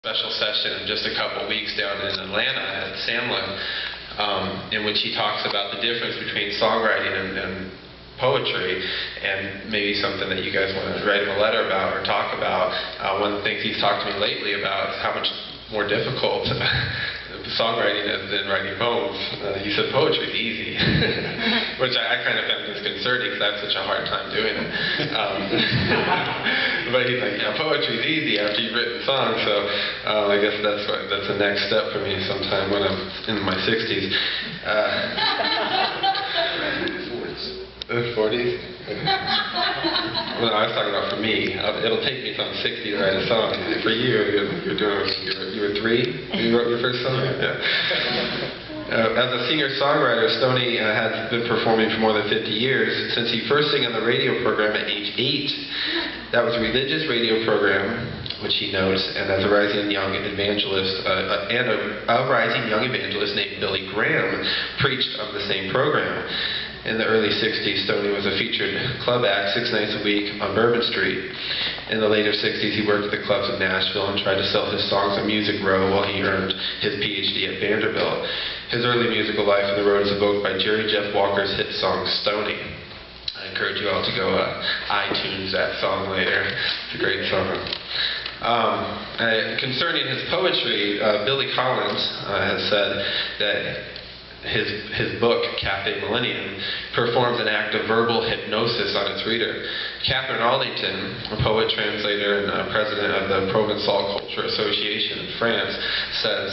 Special session in just a couple weeks down in Atlanta at SAMLA, in which he talks about the difference between songwriting and poetry, and maybe something that you guys want to write him a letter about or talk about. One of the things he's talked to me lately about is how much more difficult songwriting is than writing poems. He said poetry is easy, which I kind of found disconcerting because I have such a hard time doing it. But he's like, yeah, poetry is easy after you've written songs, so I guess that's the next step for me sometime when I'm in my 60s. 40s? Well, I was talking about for me. It'll take me till I'm 60 to write a song. For you, you were 3 when you wrote your first song? Yeah. As a singer-songwriter, Stoney has been performing for more than 50 years. Since he first sang on the radio program at age 8, that was a religious radio program, which he notes, and as a rising young evangelist, a rising young evangelist named Billy Graham preached on the same program. In the early 60s, Stoney was a featured club act 6 nights a week on Bourbon Street. In the later 60s, he worked at the clubs of Nashville and tried to sell his songs on Music Row while he earned his PhD at Vanderbilt. His early musical life on the road is evoked by Jerry Jeff Walker's hit song, Stoney. I encourage you all to go iTunes that song later. It's a great song. Concerning his poetry, Billy Collins has said that his book, Cafe Millennium, performs an act of verbal hypnosis on its reader. Catherine Aldington, a poet, translator, and president of the Provençal Culture Association in France, says,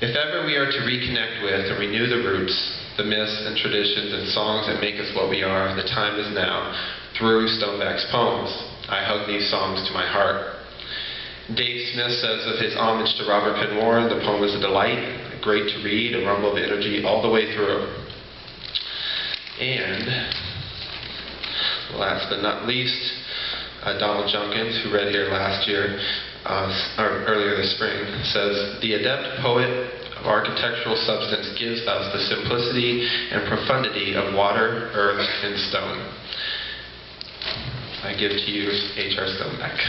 "If ever we are to reconnect with and renew the roots, the myths and traditions and songs that make us what we are, the time is now. Through Stoneback's poems, I hug these songs to my heart." Dave Smith says of his homage to Robert Penn Warren, the poem is a delight, great to read, a rumble of energy all the way through. And last but not least, Donald Junkins, who read here last year, or earlier this spring, says, "The adept poet of architectural substance gives us the simplicity and profundity of water, earth, and stone." I give to you H.R. Stoneback.